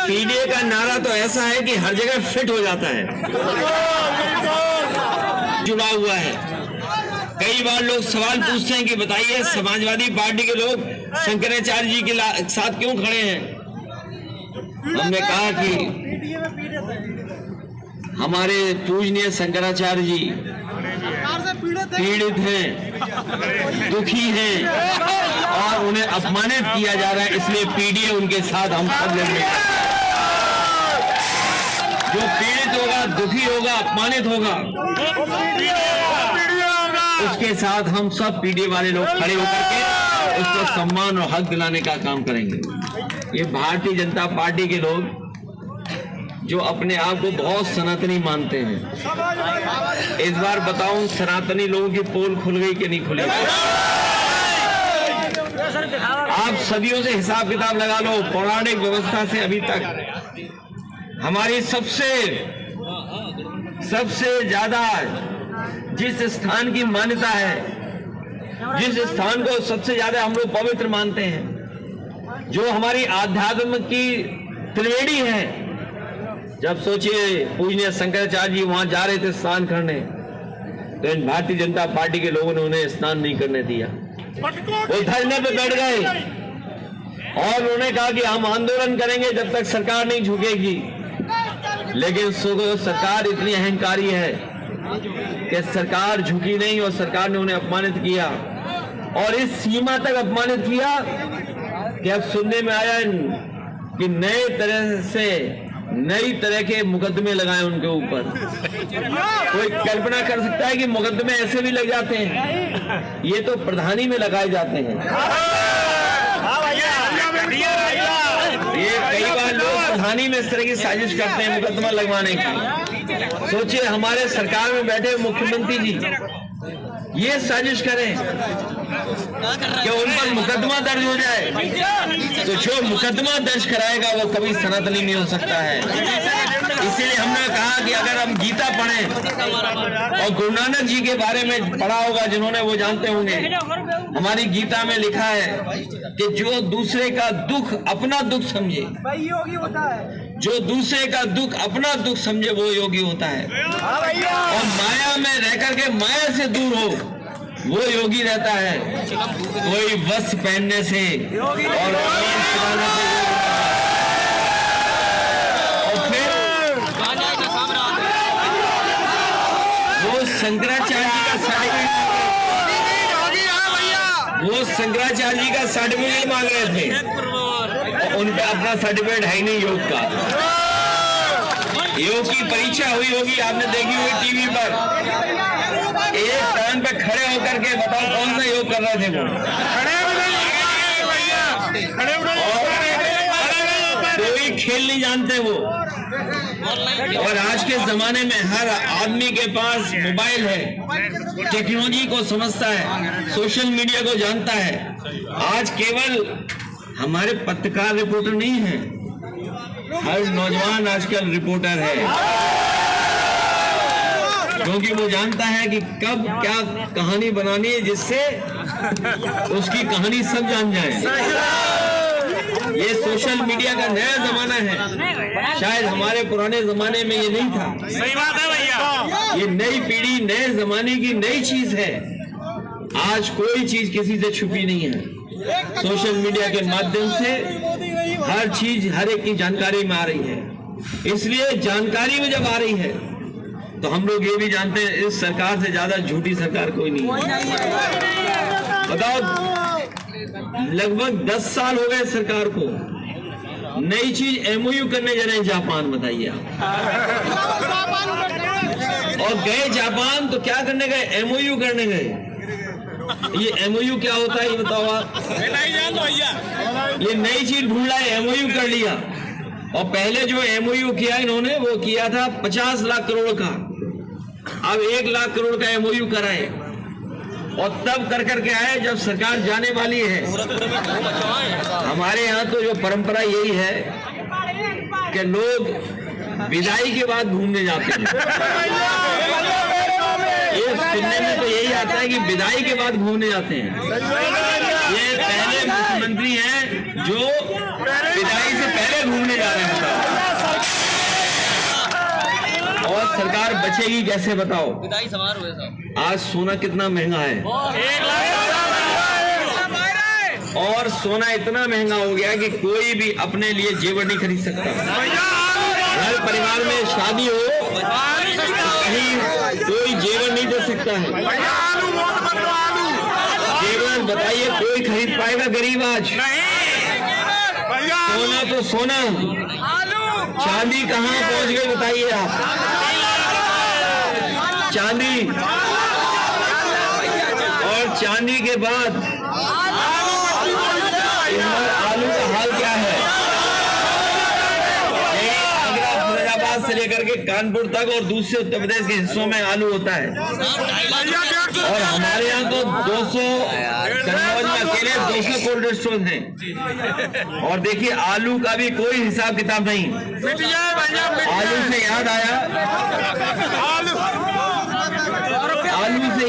PDA का नारा तो ऐसा है कि हर जगह फिट हो जाता है, जुड़ा हुआ है। कई बार लोग सवाल पूछते हैं कि बताइए समाजवादी पार्टी के लोग शंकराचार्य जी के साथ क्यों खड़े हैं। हमने कहा कि हमारे पूजनीय शंकराचार्य जी पीड़ित हैं, दुखी हैं और उन्हें अपमानित किया जा रहा है, इसलिए पीडीए उनके साथ हम सब लड़ेंगे। जो पीड़ित होगा, दुखी होगा, अपमानित होगा, उसके साथ हम सब पीडीए वाले लोग खड़े होकर के उसको सम्मान और हक दिलाने का काम करेंगे। ये भारतीय जनता पार्टी के लोग जो अपने आप को बहुत सनातनी मानते हैं, इस बार बताऊं सनातनी लोगों की पोल खुल गई कि नहीं खुली? आप सदियों से हिसाब किताब लगा लो, पौराणिक व्यवस्था से अभी तक हमारी सबसे ज्यादा जिस स्थान की मान्यता है, जिस स्थान को सबसे ज्यादा हम लोग पवित्र मानते हैं, जो हमारी आध्यात्म की त्रिवेणी है, जब सोचिए पूजनीय शंकराचार्य जी वहां जा रहे थे स्नान करने, तो इन भारतीय जनता पार्टी के लोगों ने उन्हें स्नान नहीं करने दिया। वो धरने पे बैठ गए और उन्होंने कहा कि हम आंदोलन करेंगे जब तक सरकार नहीं झुकेगी। लेकिन सरकार इतनी अहंकारी है कि सरकार झुकी नहीं और सरकार ने उन्हें अपमानित किया, और इस सीमा तक अपमानित किया कि अब सुनने में आया कि नई तरह के मुकदमे लगाए उनके ऊपर। कोई कल्पना कर सकता है कि मुकदमे ऐसे भी लग जाते हैं? ये तो प्रधानी में लगाए जाते हैं। ये कई बार लोग प्रधानी में इस तरह की साजिश करते हैं मुकदमा लगवाने की। सोचिए हमारे सरकार में बैठे मुख्यमंत्री जी ये साजिश करें कि उन पर मुकदमा दर्ज हो जाए, तो जो मुकदमा दर्ज कराएगा वो कभी सनातनी नहीं हो सकता है। इसीलिए हमने कहा कि अगर हम गीता पढ़ें और गुरु नानक जी के बारे में पढ़ा होगा, जिन्होंने वो जानते होंगे, हमारी गीता में लिखा है कि जो दूसरे का दुख अपना दुख समझे, जो दूसरे का दुख अपना दुख समझे वो योगी होता है, और माया में रह करके माया से दूर हो वो योगी रहता है। कोई वस्त्र पहनने से और फिर वो शंकराचार्य जी का सर्टिफिकेट मांग रहे थे, और उनका अपना सर्टिफिकेट है ही नहीं योग का। योग की परीक्षा हुई होगी, आपने देखी होगी टीवी पर। एक टाइम पे खड़े होकर के बताओ कौन सा योग कर रहे थे वो? कोई खेल नहीं जानते वो। और आज के जमाने में हर आदमी के पास मोबाइल है, टेक्नोलॉजी को समझता है, सोशल मीडिया को जानता है। आज केवल हमारे पत्रकार रिपोर्टर नहीं है, हर नौजवान आजकल रिपोर्टर है, क्योंकि वो जानता है कि कब क्या कहानी बनानी है जिससे उसकी कहानी सब जान जाए। ये सोशल मीडिया का नया जमाना है, शायद हमारे पुराने जमाने में ये नहीं था। सही बात है भैया। ये नई पीढ़ी नए जमाने की नई चीज है। आज कोई चीज किसी से छुपी नहीं है। सोशल मीडिया के माध्यम से हर चीज हर एक की जानकारी में आ रही है। इसलिए जानकारी में जब आ रही है तो हम लोग ये भी जानते हैं इस सरकार से ज्यादा झूठी सरकार कोई नहीं है। बताओ, लगभग 10 साल हो गए सरकार को। नई चीज एमओयू करने जा रहे हैं जापान, बताइए आप। और गए जापान तो क्या करने गए? एमओयू करने गए। ये एमओयू क्या होता है ये बताओ आप? ये नई चीज ढूंढ लाए, एमओयू कर लिया। और पहले जो एमओयू किया इन्होंने वो किया था 50 लाख करोड़ का, अब 1 लाख करोड़ का एमओयू कराए। और तब कर करके आए जब सरकार जाने वाली है। हमारे यहाँ तो जो परंपरा यही है कि लोग विदाई के बाद घूमने जाते हैं। ये सुनने में तो यही आता है कि विदाई के बाद घूमने जाते हैं। ये पहले मुख्यमंत्री हैं जो विदाई से पहले घूमने जा रहे हैं। बचेगी कैसे बताओ? आज सोना कितना महंगा है, और सोना इतना महंगा हो गया कि कोई भी अपने लिए जेवर नहीं खरीद सकता। घर परिवार में शादी हो, कहीं कोई जेवर नहीं दे सकता है। जेवर बताइए कोई खरीद पाएगा गरीब आज? सोना तो सोना, चांदी कहाँ पहुंच गई बताइए आप? चांदी, और चांदी के बाद आलू का हाल क्या है? आगरा फिरोजाबाद से लेकर के कानपुर तक और दूसरे उत्तर प्रदेश के हिस्सों में आलू होता है, और हमारे यहाँ तो 200 कन्नौज में अकेले 200 कोल्ड स्टोर हैं। और देखिए आलू का भी कोई हिसाब किताब नहीं। आलू से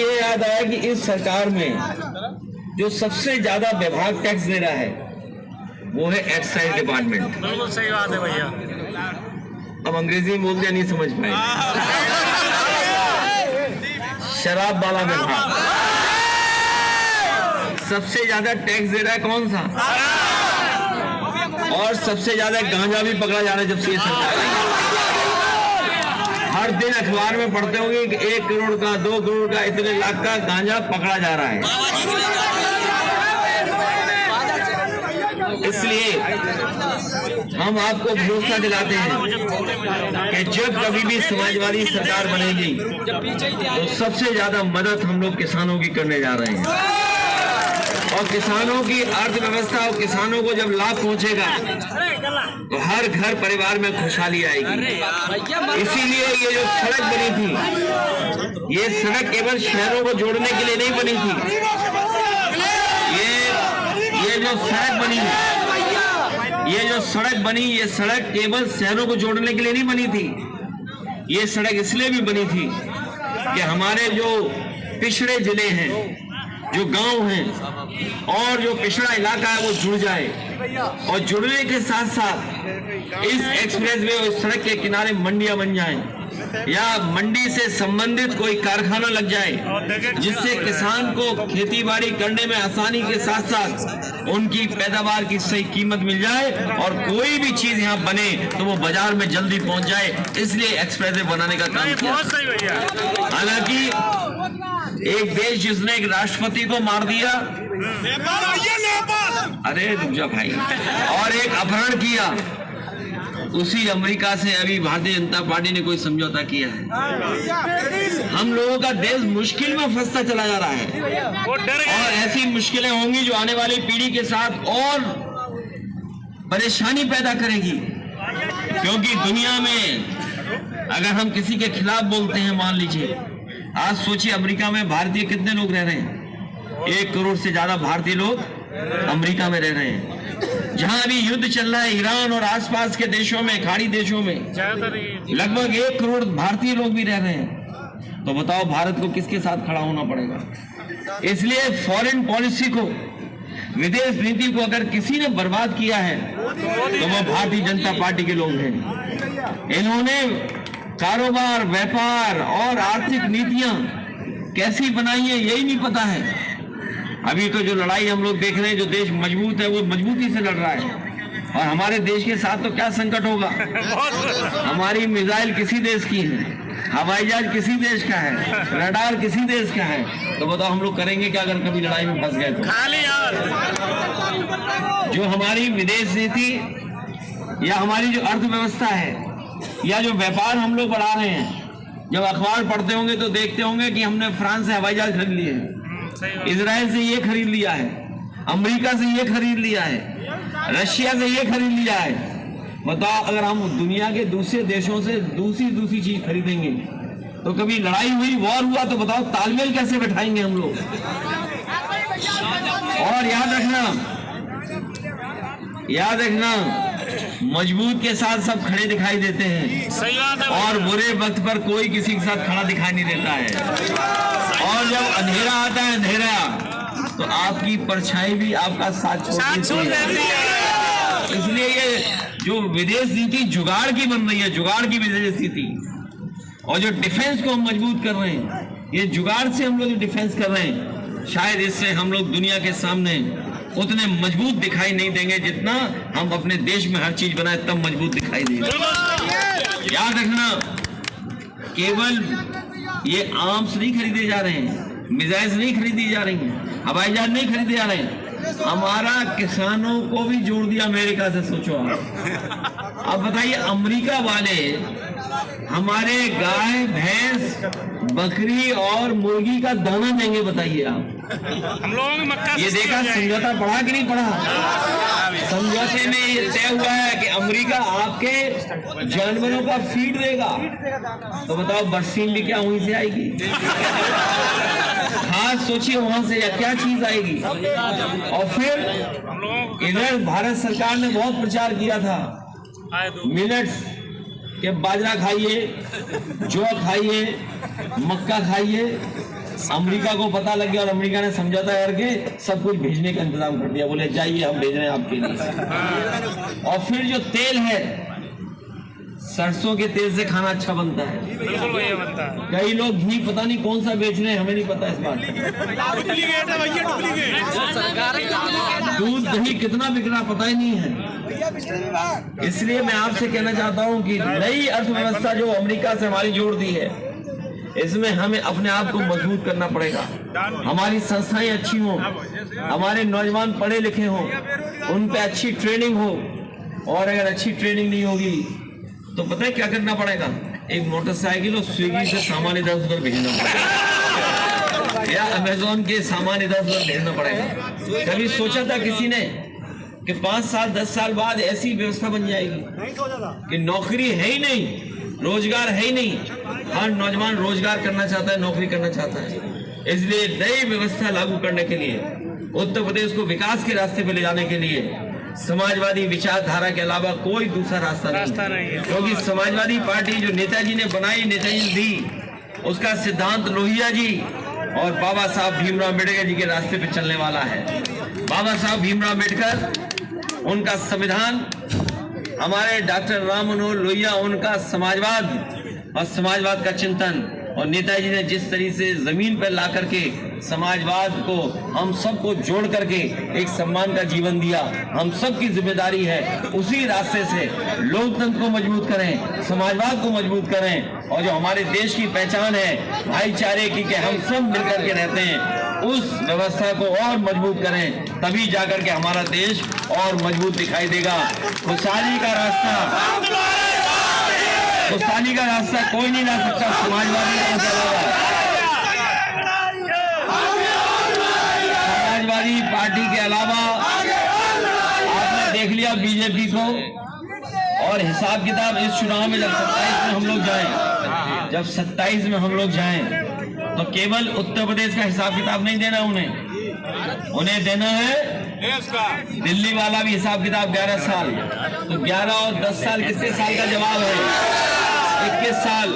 याद आया कि इस सरकार में जो सबसे ज्यादा विभाग टैक्स दे रहा है वो है एक्साइज डिपार्टमेंट। बिल्कुल सही बात है भैया। अब अंग्रेजी में बोलते नहीं समझ पाए। शराब वाला विभाग सबसे ज्यादा टैक्स दे रहा है, कौन सा? और सबसे ज्यादा गांजा भी पकड़ा जा रहा है जब से ये सरकार आई। हर दिन अखबार में पढ़ते होंगे कि 1 करोड़ का, 2 करोड़ का, इतने लाख का गांजा पकड़ा जा रहा है। इसलिए हम आपको भरोसा दिलाते हैं कि जब कभी भी समाजवादी सरकार बनेगी तो सबसे ज्यादा मदद हम लोग किसानों की करने जा रहे हैं, और किसानों की अर्थव्यवस्था और किसानों को जब लाभ पहुंचेगा तो हर घर परिवार में खुशहाली आएगी। इसीलिए ये जो सड़क बनी थी, ये सड़क केवल शहरों को जोड़ने के लिए नहीं बनी थी। ये जो सड़क बनी, ये सड़क केवल शहरों को जोड़ने के लिए नहीं बनी थी। ये सड़क इसलिए भी बनी थी कि हमारे जो पिछड़े जिले हैं, जो गांव हैं और जो पिछड़ा इलाका है वो जुड़ जाए, और जुड़ने के साथ साथ इस एक्सप्रेस वे और सड़क के किनारे मंडियां बन जाएं, या मंडी से संबंधित कोई कारखाना लग जाए, जिससे किसान को खेती बाड़ी करने में आसानी के साथ साथ उनकी पैदावार की सही कीमत मिल जाए, और कोई भी चीज यहाँ बने तो वो बाजार में जल्दी पहुंच जाए। इसलिए एक्सप्रेस वे बनाने का काम किया। हालांकि एक देश जिसने एक राष्ट्रपति को मार दिया, अरे रुक जा भाई, और एक अपहरण किया, उसी अमेरिका से अभी भारतीय जनता पार्टी ने कोई समझौता किया है। हम लोगों का देश मुश्किल में फंसता चला जा रहा है, और ऐसी मुश्किलें होंगी जो आने वाली पीढ़ी के साथ और परेशानी पैदा करेगी। क्योंकि दुनिया में अगर हम किसी के खिलाफ बोलते हैं, मान लीजिए आज सोचिए अमेरिका में भारतीय कितने लोग रह रहे हैं? 1 करोड़ से ज्यादा भारतीय लोग अमेरिका में रह रहे हैं, जहां अभी युद्ध चल रहा है। ईरान और आसपास के देशों में, खाड़ी देशों में लगभग 1 करोड़ भारतीय लोग भी रह रहे हैं। तो बताओ भारत को किसके साथ खड़ा होना पड़ेगा? इसलिए फॉरेन पॉलिसी को, विदेश नीति को अगर किसी ने बर्बाद किया है तो वो भारतीय जनता पार्टी के लोग हैं। इन्होंने कारोबार, व्यापार और आर्थिक नीतियां कैसी बनाई है यही नहीं पता है। अभी तो जो लड़ाई हम लोग देख रहे हैं, जो देश मजबूत है वो मजबूती से लड़ रहा है, और हमारे देश के साथ तो क्या संकट होगा। हमारी मिसाइल किसी देश की है, हवाई जहाज किसी देश का है, रडार किसी देश का है, तो बताओ हम लोग करेंगे क्या अगर कभी लड़ाई में फंस गए तो? जो हमारी विदेश नीति या हमारी जो अर्थव्यवस्था है या जो व्यापार हम लोग बढ़ा रहे हैं, जब अखबार पढ़ते होंगे तो देखते होंगे कि हमने फ्रांस से हवाई जहाज खरीद लिए हैं, इजराइल से ये खरीद लिया है, अमेरिका से ये खरीद लिया है, रशिया से ये खरीद लिया है। बताओ अगर हम दुनिया के दूसरे देशों से दूसरी चीज खरीदेंगे तो कभी लड़ाई हुई, वॉर हुआ तो बताओ तालमेल कैसे बैठाएंगे हम लोग? और याद रखना मजबूत के साथ सब खड़े दिखाई देते हैं, सही बात है, और बुरे वक्त पर कोई किसी के साथ खड़ा दिखाई नहीं देता है। और जब अंधेरा आता है, अंधेरा, तो आपकी परछाई भी आपका साथ छोड़ देती है। इसलिए ये जो विदेश नीति जुगाड़ की बन रही है, जुगाड़ की विदेश नीति, और जो डिफेंस को हम मजबूत कर रहे हैं, ये जुगाड़ से हम लोग जो डिफेंस कर रहे हैं, शायद इससे हम लोग दुनिया के सामने उतने मजबूत दिखाई नहीं देंगे जितना हम अपने देश में हर चीज बनाए तब मजबूत दिखाई देगी। याद रखना, केवल ये आर्म्स नहीं खरीदे जा रहे हैं, मिसाइल्स नहीं खरीदी जा रही हैं, हवाई जहाज नहीं खरीदे जा रहे हैं, हमारा किसानों को भी जोड़ दिया अमेरिका से। सोचो आप, अब बताइए अमेरिका वाले हमारे गाय, भैंस, बकरी और मुर्गी का दाना देंगे, बताइए आप। हम लोगों की मक्का ये देखा समझौता पढ़ा कि नहीं पढ़ा? समझौते में ये तय हुआ है कि अमेरिका आपके जानवरों का फीड देगा। तो बताओ बरसीन भी क्या वहीं से आएगी? खाद सोचिए वहां से या क्या चीज आएगी? और फिर इधर भारत सरकार ने बहुत प्रचार किया था, मिलेट्स के बाजरा खाइए, जौ खाइए, मक्का खाइए। अमेरिका को पता लग गया और अमेरिका ने समझौता करके सब कुछ भेजने का इंतजाम कर दिया। बोले जाइए हम भेज रहे हैं आपके लिए। और फिर जो तेल है, सरसों के तेल से खाना अच्छा बनता है। बिल्कुल बढ़िया बनता है। कई लोग घी पता नहीं कौन सा बेच रहे हैं, हमें नहीं पता इस बात। डुप्लीकेट है भैया, डुप्लीकेट। दूध दही कितना बिक रहा पता ही नहीं है। इसलिए मैं आपसे कहना चाहता हूं कि नई अर्थव्यवस्था जो अमेरिका से हमारी जोड़ दी है, इसमें हमें अपने आप को मजबूत करना पड़ेगा। हमारी संस्थाएं अच्छी हों, हमारे नौजवान पढ़े लिखे हों, उन पे अच्छी ट्रेनिंग हो। और अगर अच्छी ट्रेनिंग नहीं होगी तो पता है क्या करना पड़ेगा? एक मोटरसाइकिल और स्विगी से सामान इधर उधर भेजना पड़ेगा, या अमेजोन के सामान इधर उधर भेजना पड़ेगा। कभी सोचा था किसी ने कि 5 साल 10 साल बाद ऐसी व्यवस्था बन जाएगी कि नौकरी है ही नहीं, रोजगार है ही नहीं, हर नौजवान रोजगार करना चाहता है, नौकरी करना चाहता है। इसलिए नई व्यवस्था लागू करने के लिए, उत्तर प्रदेश को विकास के रास्ते पर ले जाने के लिए समाजवादी विचारधारा के अलावा कोई दूसरा रास्ता नहीं है। क्योंकि समाजवादी पार्टी जो नेताजी ने बनाई, नेताजी ने दी, उसका सिद्धांत लोहिया जी और बाबा साहब भीमराव अम्बेडकर जी के रास्ते पर चलने वाला है। बाबा साहब भीमराव अम्बेडकर, उनका संविधान, हमारे डॉक्टर राम मनोहर लोहिया, उनका समाजवाद और समाजवाद का चिंतन, और नेताजी ने जिस तरीके से जमीन पर ला करके समाजवाद को हम सबको जोड़ करके एक सम्मान का जीवन दिया, हम सबकी जिम्मेदारी है उसी रास्ते से लोकतंत्र को मजबूत करें, समाजवाद को मजबूत करें, और जो हमारे देश की पहचान है भाईचारे की, कि हम सब मिलकर के रहते हैं, उस व्यवस्था को और मजबूत करें। तभी जाकर के हमारा देश और मजबूत दिखाई देगा। खुशहाली का रास्ता कोई नहीं ला सकता समाजवादी पार्टी के अलावा। आपने देख लिया बीजेपी को, और हिसाब किताब इस चुनाव में जब 27 में हम लोग जाएं, तो केवल उत्तर प्रदेश का हिसाब किताब नहीं देना उन्हें देना है दिल्ली वाला भी हिसाब किताब। 11 साल, तो 11 और 10 साल कितने साल का जवाब है? 21 साल।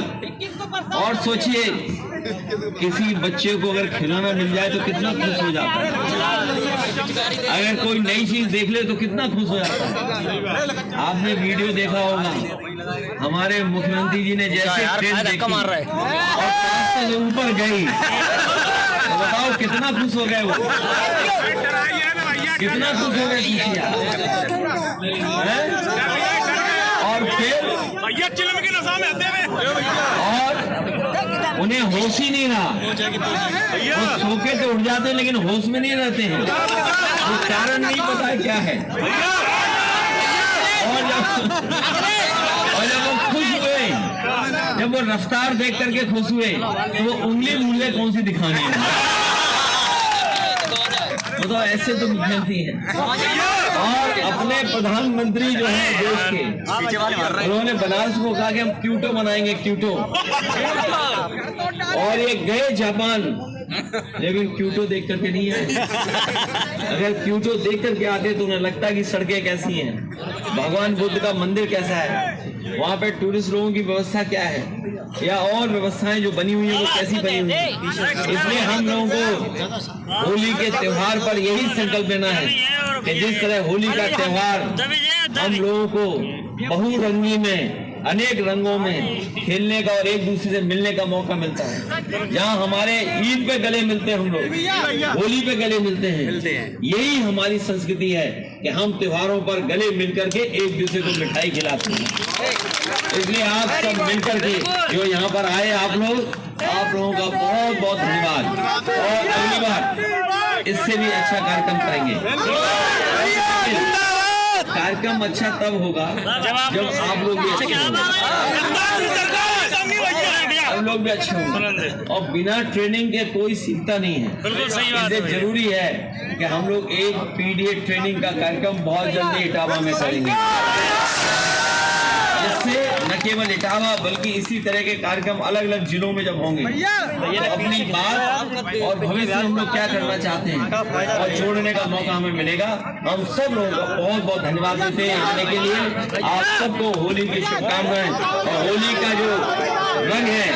और सोचिए, किसी बच्चे को अगर खिलौना मिल जाए तो कितना खुश हो जाता है, अगर कोई नई चीज देख ले तो कितना खुश हो जाता है। आपने वीडियो देखा होगा, हमारे मुख्यमंत्री जी ने जैसे ट्रेन देखी और 500 से ऊपर गई, तो बताओ कितना खुश हो गए वो, कितना खुश हो गए और फिर और उन्हें होश ही नहीं रहा, वो सो के तो उठ जाते हैं लेकिन होश में नहीं रहते हैं, वो कारण नहीं पता है क्या है। और जब वो खुश हुए, जब वो रफ्तार देख करके खुश हुए, तो वो उंगली मूल्य कौन सी दिखानी है? तो ऐसे तो मुख्यमंत्री हैं। और अपने प्रधानमंत्री जो है देश के, उन्होंने बनारस को कहा कि हम क्यूटो बनाएंगे, क्यूटो, और ये गए जापान, लेकिन क्यूटो देख करके नहीं आए। अगर क्यूटो देख करके आते तो उन्हें लगता कि सड़कें कैसी हैं, भगवान बुद्ध का मंदिर कैसा है, वहाँ पे टूरिस्ट लोगों की व्यवस्था क्या है, या और व्यवस्थाएं जो बनी हुई है वो कैसी बनी हुई है। इसलिए हम लोगों को होली के त्योहार पर यही संकल्प लेना है कि जिस तरह होली का त्योहार हम लोगों को बहुरंगी में अनेक रंगों में खेलने का और एक दूसरे से मिलने का मौका मिलता है। जहाँ हमारे ईद पे गले मिलते हैं हम लोग, होली पे गले मिलते हैं। यही हमारी संस्कृति है कि हम त्योहारों पर गले मिलकर के एक दूसरे को मिठाई खिलाते हैं। इसलिए आप सब मिलकर के जो यहाँ पर आए, आप लोगों का बहुत बहुत धन्यवाद। और अगली बार इससे भी अच्छा कार्यक्रम करेंगे। कार्यक्रम अच्छा तब होगा जब आप लोग भी अच्छे होंगे, हम लोग भी अच्छे होंगे। और बिना ट्रेनिंग के कोई सीखता नहीं है। बिल्कुल सही बात है। जरूरी है कि हम लोग एक पीडीए ट्रेनिंग का कार्यक्रम बहुत जल्दी इटावा में करेंगे, जिससे न केवल इटावा बल्कि इसी तरह के कार्यक्रम अलग अलग जिलों में जब होंगे तो अपनी बात और भविष्य में हम लोग क्या करना चाहते हैं और जोड़ने का मौका हमें मिलेगा। हम सब लोगों का बहुत बहुत धन्यवाद देते हैं आने के लिए। आप सबको होली की शुभकामनाएं। और होली का जो रंग है,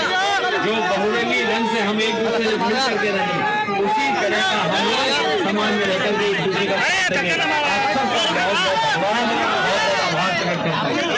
जो बहुरंगी रंग से हम एक दूसरे से मिल करके रहें, उसी तरह का हम लोग समाज में रहकर के एक दूसरे का आप सबका बहुत बहुत आभार प्रकट करते हैं।